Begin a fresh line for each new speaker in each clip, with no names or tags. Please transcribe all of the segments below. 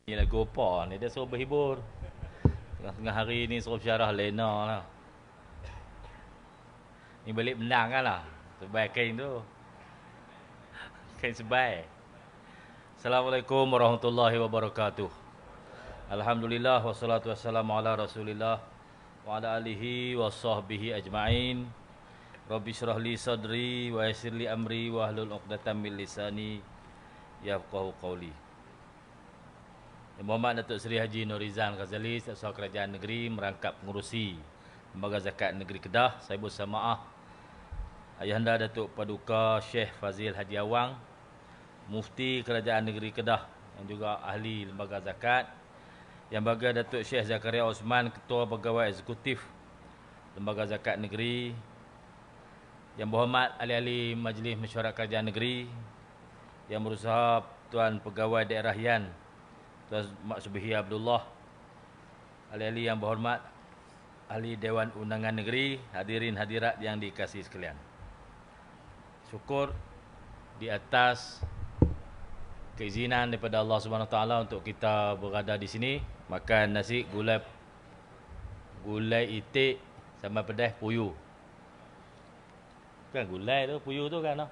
Ni lagu apa ni? Dia suruh berhibur. Tengah-tengah hari ni suruh syarah lena lah. Ni balik bendang kan lah. Sebai kain tu. Kain sebai. Assalamualaikum warahmatullahi wabarakatuh. Alhamdulillah wassalatu wassalamu ala Rasulillah wa ala alihi wa sahbihi ajma'in. Rabbi syrah li sadri wa yassir li amri wa hlul 'uqdatam min lisani yafqahu qawli. Yang Muhammad Datuk Seri Haji Norizan Ghazali, Staf Kerajaan Negeri merangkap pengurusi Lembaga Zakat Negeri Kedah. Saya bersama Ayahanda Datuk Paduka Syekh Fazil Haji Awang, Mufti Kerajaan Negeri Kedah yang juga ahli Lembaga Zakat. Yang Baga Datuk Syekh Zakaria Osman, Ketua Pegawai Eksekutif Lembaga Zakat Negeri. Yang berhormat ahli-ahli Majlis Mesyuarat Kerajaan Negeri. Yang berusaha Tuan Pegawai Daerah Yan Tuan Mak Subihi Abdullah, ahli-ahli yang berhormat, ahli Dewan Undangan Negeri, hadirin hadirat yang dikasihi sekalian. Syukur di atas keizinan daripada Allah Subhanahu Taala untuk kita berada di sini makan nasi gulai itik sama pedas puyuh. Kan gulai tu, puyuh tu kan?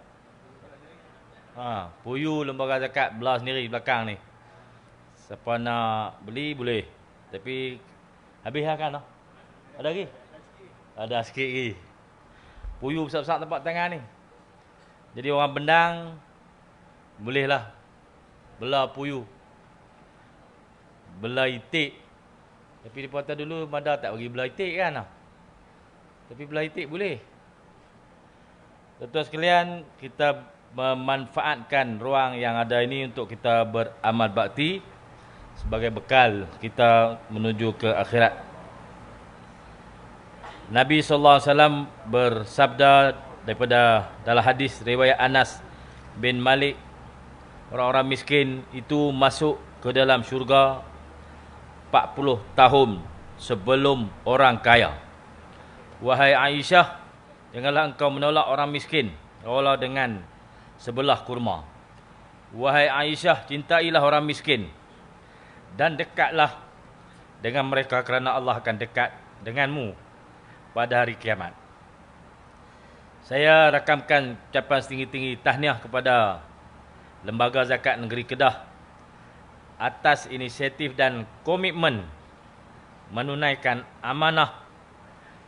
Puyuh Lembaga Zakat belah sendiri belakang ni. Siapa nak beli boleh. Tapi habis lah kan? Ada lagi? Ada sikit lagi. Puyuh besar-besar tempat tangan ni. Jadi orang bendang bolehlah belah puyuh. Belah itik. Tapi di kata dulu Mada tak bagi belah itik kan? Tapi belah itik boleh. Tuan-tuan sekalian, kita memanfaatkan ruang yang ada ini untuk kita beramal bakti sebagai bekal kita menuju ke akhirat. Nabi SAW bersabda daripada dalam hadis riwayat Anas bin Malik, orang-orang miskin itu masuk ke dalam syurga 40 tahun sebelum orang kaya. Wahai Aisyah, janganlah engkau menolak orang miskin walau dengan sebelah kurma. Wahai Aisyah, cintailah orang miskin dan dekatlah dengan mereka kerana Allah akan dekat denganmu pada hari kiamat. Saya rakamkan ucapan setinggi-tinggi tahniah kepada Lembaga Zakat Negeri Kedah atas inisiatif dan komitmen menunaikan amanah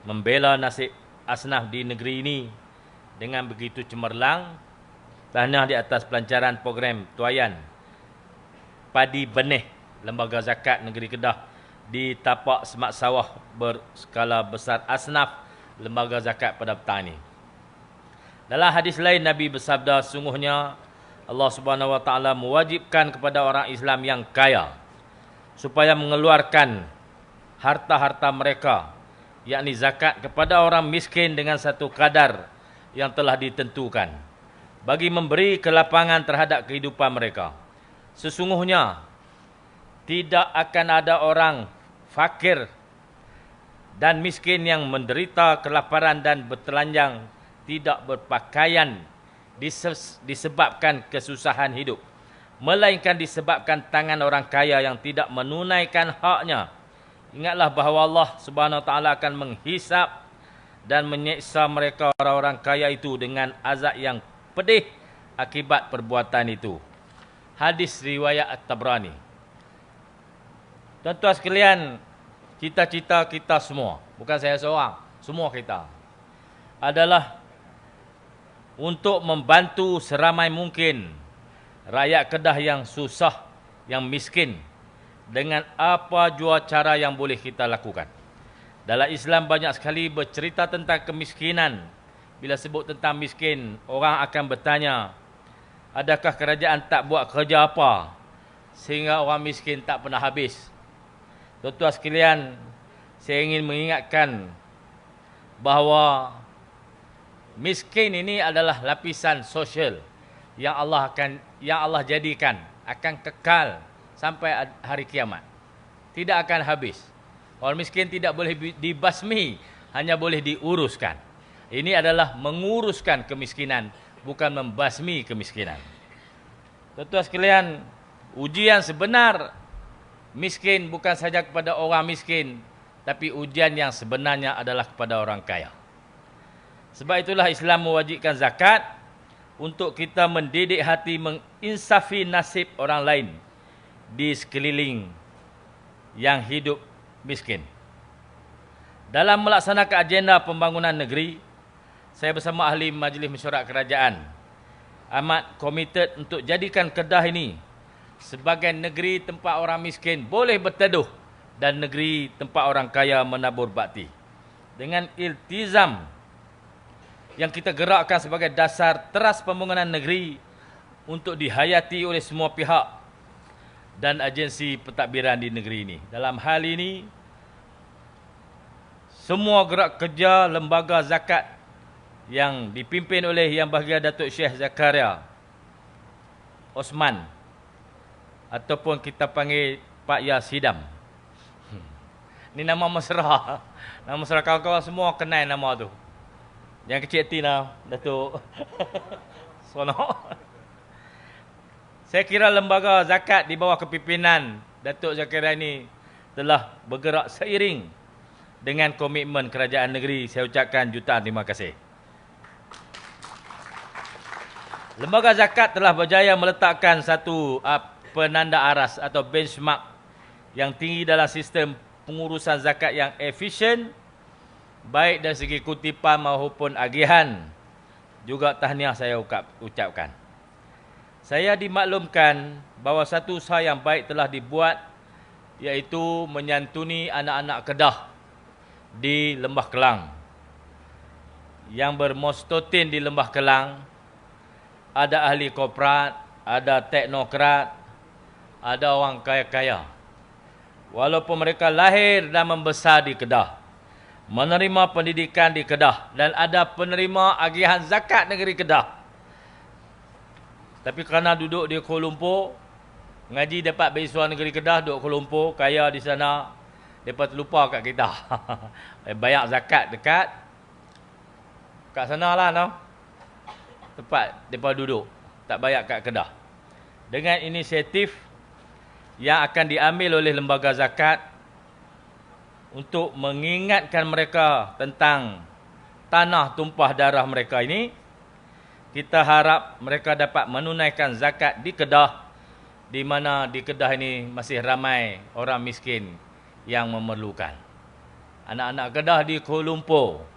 membela nasib asnaf di negeri ini dengan begitu cemerlang. Tahniah di atas pelancaran program tuaian padi benih Lembaga Zakat Negeri Kedah di tapak semak sawah berskala besar asnaf Lembaga Zakat pada petang ini. Dalam hadis lain Nabi bersabda, sungguhnya Allah Subhanahu Wa Taala mewajibkan kepada orang Islam yang kaya supaya mengeluarkan harta-harta mereka, yakni zakat, kepada orang miskin dengan satu kadar yang telah ditentukan bagi memberi kelapangan terhadap kehidupan mereka. Sesungguhnya tidak akan ada orang fakir dan miskin yang menderita kelaparan dan bertelanjang tidak berpakaian disebabkan kesusahan hidup, melainkan disebabkan tangan orang kaya yang tidak menunaikan haknya. Ingatlah bahawa Allah Subhanahu Wa Taala akan menghisap dan menyeksa mereka orang-orang kaya itu dengan azab yang pedih akibat perbuatan itu. Hadis riwayat At-Tabrani. Tuan-tuan sekalian, cita-cita kita semua, bukan saya seorang, semua kita, adalah untuk membantu seramai mungkin rakyat Kedah yang susah, yang miskin, dengan apa jua cara yang boleh kita lakukan. Dalam Islam banyak sekali bercerita tentang kemiskinan. Bila sebut tentang miskin, orang akan bertanya, adakah kerajaan tak buat kerja apa sehingga orang miskin tak pernah habis? Tuan-tuan sekalian, saya ingin mengingatkan bahawa miskin ini adalah lapisan sosial yang Allah jadikan akan kekal sampai hari kiamat. Tidak akan habis. Orang miskin tidak boleh dibasmi, hanya boleh diuruskan. Ini adalah menguruskan kemiskinan, bukan membasmi kemiskinan. Tuan-tuan sekalian, ujian sebenar miskin bukan saja kepada orang miskin, tapi ujian yang sebenarnya adalah kepada orang kaya. Sebab itulah Islam mewajibkan zakat untuk kita mendidik hati menginsafi nasib orang lain di sekeliling yang hidup miskin. Dalam melaksanakan agenda pembangunan negeri, saya bersama ahli Majlis Mesyuarat Kerajaan amat komited untuk jadikan Kedah ini sebagai negeri tempat orang miskin boleh berteduh dan negeri tempat orang kaya menabur bakti. Dengan iltizam yang kita gerakkan sebagai dasar teras pembangunan negeri untuk dihayati oleh semua pihak dan agensi pentadbiran di negeri ini. Dalam hal ini, semua gerak kerja lembaga zakat yang dipimpin oleh Yang Bahagia Datuk Syekh Zakaria Osman ataupun kita panggil Pak Yasidam. Ini nama mesra. Nama mesra kawan-kawan semua kenal nama tu. Yang kecil hati lah, Datuk Sonok. Saya kira lembaga zakat di bawah kepimpinan Datuk Zakaria ini telah bergerak seiring dengan komitmen kerajaan negeri. Saya ucapkan jutaan terima kasih. Lembaga zakat telah berjaya meletakkan satu penanda aras atau benchmark yang tinggi dalam sistem pengurusan zakat yang efisien, baik dari segi kutipan maupun agihan. Juga tahniah saya ucapkan. Saya dimaklumkan bahawa satu usaha yang baik telah dibuat, iaitu menyantuni anak-anak Kedah di Lembah Kelang. Yang bermostotin di Lembah Kelang, ada ahli korporat, ada teknokrat, ada orang kaya-kaya. Walaupun mereka lahir dan membesar di Kedah, menerima pendidikan di Kedah dan ada penerima agihan zakat negeri Kedah, tapi kerana duduk di Kuala Lumpur, ngaji dapat beasiswa negeri Kedah, duduk Kuala Lumpur, kaya di sana, mereka terlupa kat kita. Bayar zakat dekat kat sana lah, no? Tempat mereka duduk, tak bayar kat Kedah. Dengan inisiatif yang akan diambil oleh lembaga zakat untuk mengingatkan mereka tentang tanah tumpah darah mereka ini, kita harap mereka dapat menunaikan zakat di Kedah, di mana di Kedah ini masih ramai orang miskin yang memerlukan. Anak-anak Kedah di Kuala Lumpur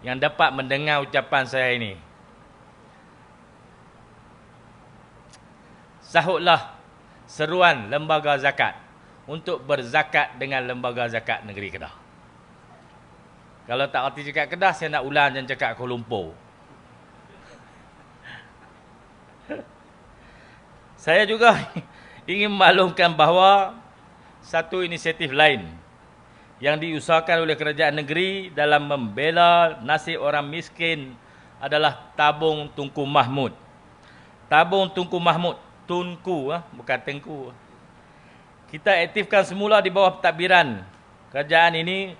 yang dapat mendengar ucapan saya ini, sahutlah seruan lembaga zakat untuk berzakat dengan lembaga zakat negeri Kedah. Kalau tak erti cakap Kedah, saya nak ulang dan cakap Kuala Lumpur. Saya juga ingin memaklumkan bahawa satu inisiatif lain yang diusahakan oleh kerajaan negeri dalam membela nasib orang miskin adalah Tabung Tunku Mahmud. Tabung Tunku Mahmud, Tunku, bukan Tengku. Kita aktifkan semula di bawah pentadbiran kerajaan ini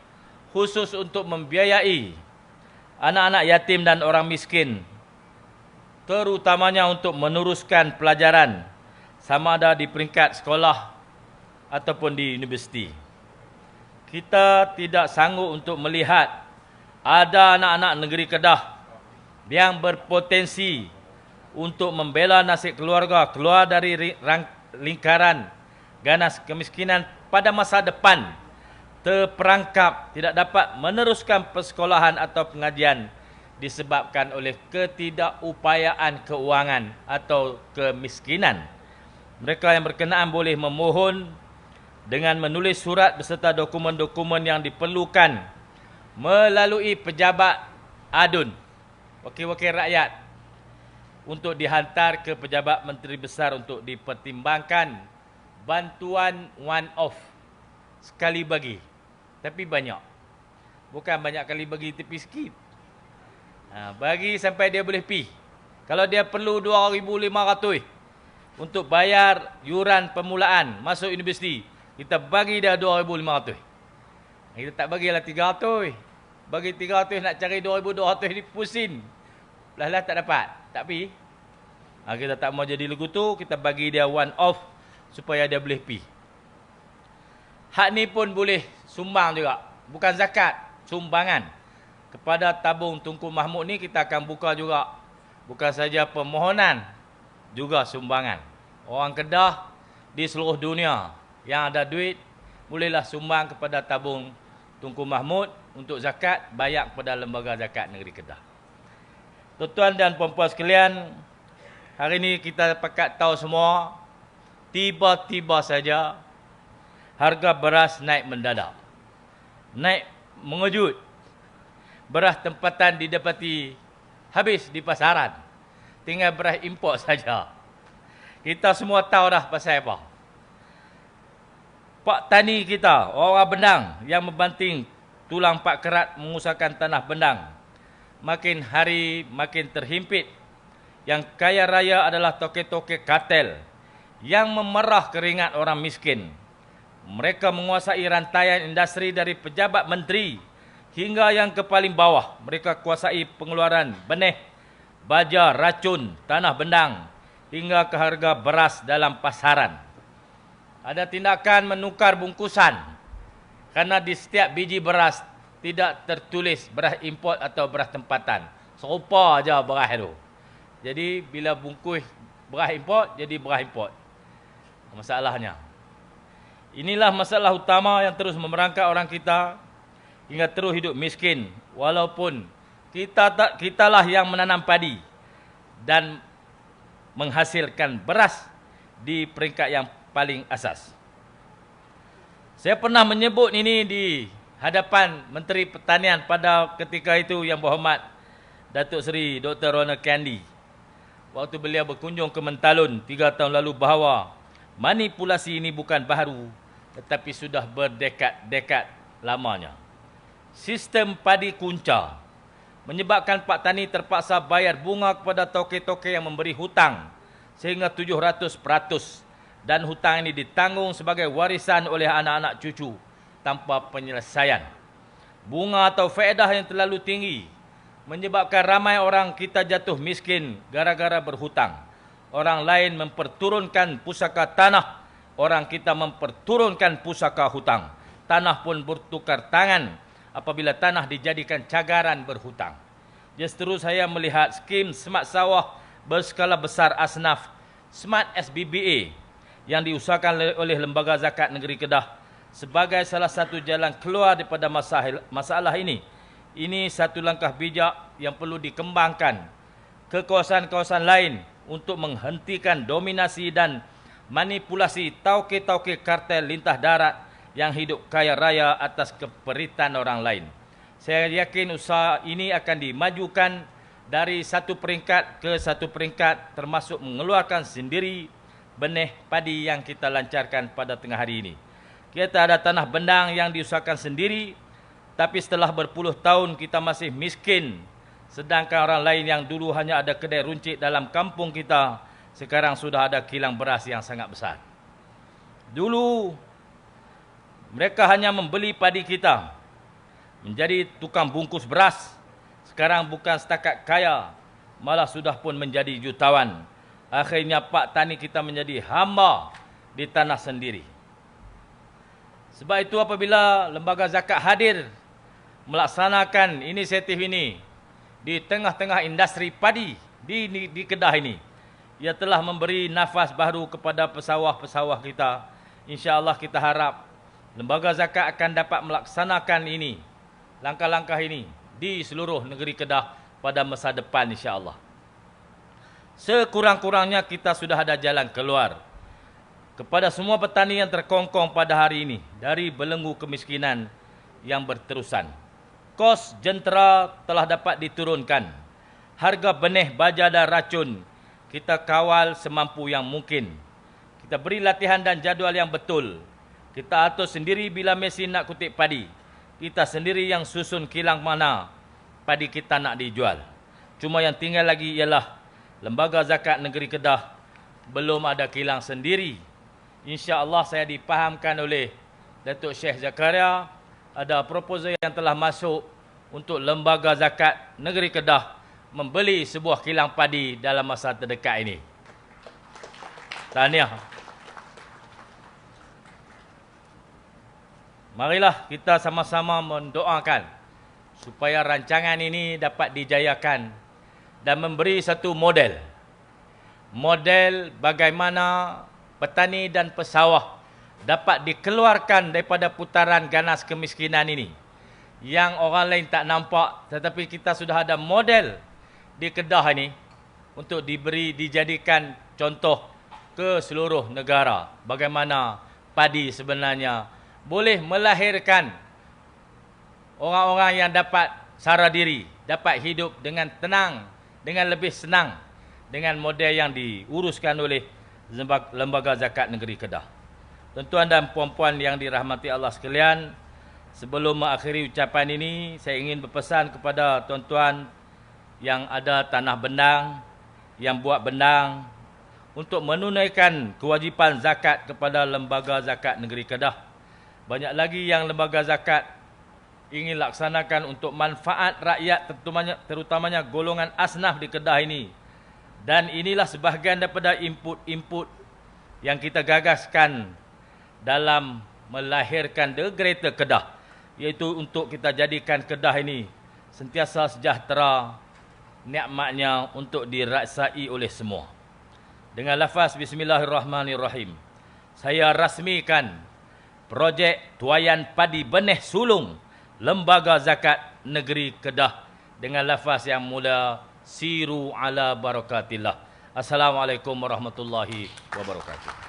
khusus untuk membiayai anak-anak yatim dan orang miskin, terutamanya untuk meneruskan pelajaran sama ada di peringkat sekolah ataupun di universiti. Kita tidak sanggup untuk melihat ada anak-anak negeri Kedah yang berpotensi untuk membela nasib keluarga keluar dari lingkaran ganas kemiskinan pada masa depan, terperangkap tidak dapat meneruskan persekolahan atau pengajian disebabkan oleh ketidakupayaan keuangan atau kemiskinan. Mereka yang berkenaan boleh memohon dengan menulis surat beserta dokumen-dokumen yang diperlukan melalui pejabat ADUN, wakil-wakil rakyat, untuk dihantar ke pejabat Menteri Besar untuk dipertimbangkan bantuan one off, sekali bagi. Tapi banyak. Bukan banyak kali bagi tepi sikit. Bagi sampai dia boleh pi. Kalau dia perlu 2,500 untuk bayar yuran permulaan masuk universiti, kita bagi dia 2,500. Kita tak bagilah 300. Bagi 300 nak cari 2,200 ni pusing. Belah-belah tak dapat. Tak pi. Kita tak mau jadi lagu tu, kita bagi dia one off supaya dia boleh pi. hak ni pun boleh sumbang juga. Bukan zakat, sumbangan. Kepada tabung Tunku Mahmud ni kita akan buka juga. Bukan saja permohonan, juga sumbangan. Orang Kedah di seluruh dunia yang ada duit, bolehlah sumbang kepada tabung Tunku Mahmud untuk zakat, bayar kepada Lembaga Zakat Negeri Kedah. Tuan-tuan dan puan-puan sekalian, hari ini kita pakat tahu semua, tiba-tiba saja harga beras naik mendadak. Naik mengejut. Beras tempatan didapati habis di pasaran. Tinggal beras import saja. Kita semua tahu dah pasal apa. Pak tani kita, orang Bendang yang membanting tulang Pak Kerat mengusahakan tanah Bendang, makin hari makin terhimpit. Yang kaya raya adalah toke-toke kartel yang memerah keringat orang miskin. Mereka menguasai rantaian industri dari pejabat menteri hingga yang ke paling bawah. Mereka kuasai pengeluaran benih, baja, racun, tanah Bendang hingga ke harga beras dalam pasaran. Ada tindakan menukar bungkusan karena di setiap biji beras tidak tertulis beras import atau beras tempatan. Serupa aja beras itu. Jadi bila bungkus beras import, jadi beras import. Masalahnya. Inilah masalah utama yang terus memerangkap orang kita hingga terus hidup miskin. Walaupun kitalah yang menanam padi dan menghasilkan beras di peringkat yang paling asas. Saya pernah menyebut ini di hadapan Menteri Pertanian pada ketika itu yang berhormat Datuk Seri Dr. Ronald Candy. Waktu beliau berkunjung ke Mentalun 3 tahun lalu bahawa manipulasi ini bukan baru tetapi sudah berdekad-dekad lamanya. Sistem padi kunca menyebabkan Pak Tani terpaksa bayar bunga kepada toke-toke yang memberi hutang sehingga 700%. Dan hutang ini ditanggung sebagai warisan oleh anak-anak cucu tanpa penyelesaian. Bunga atau faedah yang terlalu tinggi menyebabkan ramai orang kita jatuh miskin gara-gara berhutang. Orang lain memperturunkan pusaka tanah, orang kita memperturunkan pusaka hutang. Tanah pun bertukar tangan apabila tanah dijadikan cagaran berhutang. Justru saya melihat skim Smart Sawah berskala besar asnaf Smart SBBA yang diusahakan oleh Lembaga Zakat Negeri Kedah sebagai salah satu jalan keluar daripada masalah ini. Ini satu langkah bijak yang perlu dikembangkan ke kawasan-kawasan lain untuk menghentikan dominasi dan manipulasi tauke-tauke kartel lintah darat yang hidup kaya raya atas keperitan orang lain. Saya yakin usaha ini akan dimajukan dari satu peringkat ke satu peringkat, termasuk mengeluarkan sendiri benih padi yang kita lancarkan pada tengah hari ini. Kita ada tanah Bendang yang diusahakan sendiri, tapi setelah berpuluh tahun kita masih miskin. Sedangkan orang lain yang dulu hanya ada kedai runcit dalam kampung kita, sekarang sudah ada kilang beras yang sangat besar. Dulu mereka hanya membeli padi kita, menjadi tukang bungkus beras. Sekarang bukan setakat kaya, malah sudah pun menjadi jutawan. Akhirnya Pak Tani kita menjadi hamba di tanah sendiri. Sebab itu apabila Lembaga Zakat hadir melaksanakan inisiatif ini di tengah-tengah industri padi di Kedah ini, ia telah memberi nafas baru kepada pesawah-pesawah kita. InsyaAllah kita harap Lembaga Zakat akan dapat melaksanakan ini, langkah-langkah ini di seluruh negeri Kedah pada masa depan insyaAllah. Sekurang-kurangnya kita sudah ada jalan keluar kepada semua petani yang terkongkong pada hari ini dari belenggu kemiskinan yang berterusan. Kos jentera telah dapat diturunkan. Harga benih, baja dan racun kita kawal semampu yang mungkin. Kita beri latihan dan jadual yang betul. Kita atur sendiri bila mesin nak kutip padi. Kita sendiri yang susun kilang mana padi kita nak dijual. Cuma yang tinggal lagi ialah Lembaga Zakat Negeri Kedah belum ada kilang sendiri. InsyaAllah saya dipahamkan oleh Datuk Syekh Zakaria, ada proposal yang telah masuk untuk Lembaga Zakat Negeri Kedah membeli sebuah kilang padi dalam masa terdekat ini. Tahniah. marilah kita sama-sama mendoakan supaya rancangan ini dapat dijayakan dan memberi satu model. Model bagaimana petani dan pesawah dapat dikeluarkan daripada putaran ganas kemiskinan ini. Yang orang lain tak nampak, tetapi kita sudah ada model di Kedah ini untuk dijadikan contoh ke seluruh negara. Bagaimana padi sebenarnya boleh melahirkan orang-orang yang dapat sara diri, dapat hidup dengan tenang, dengan lebih senang, dengan model yang diuruskan oleh Lembaga Zakat Negeri Kedah. Tuan-tuan dan puan-puan yang dirahmati Allah sekalian, sebelum mengakhiri ucapan ini, saya ingin berpesan kepada tuan-tuan yang ada tanah bendang, yang buat bendang, untuk menunaikan kewajipan zakat kepada Lembaga Zakat Negeri Kedah. Banyak lagi yang Lembaga Zakat ingin laksanakan untuk manfaat rakyat, terutamanya golongan asnaf di Kedah ini. Dan inilah sebahagian daripada input-input yang kita gagaskan dalam melahirkan The Greater Kedah, iaitu untuk kita jadikan Kedah ini sentiasa sejahtera, nikmatnya untuk dirasai oleh semua. Dengan lafaz Bismillahirrahmanirrahim, saya rasmikan projek tuaian padi benih sulung Lembaga Zakat Negeri Kedah dengan lafaz yang mula siru ala barakatillah. Assalamualaikum warahmatullahi wabarakatuh.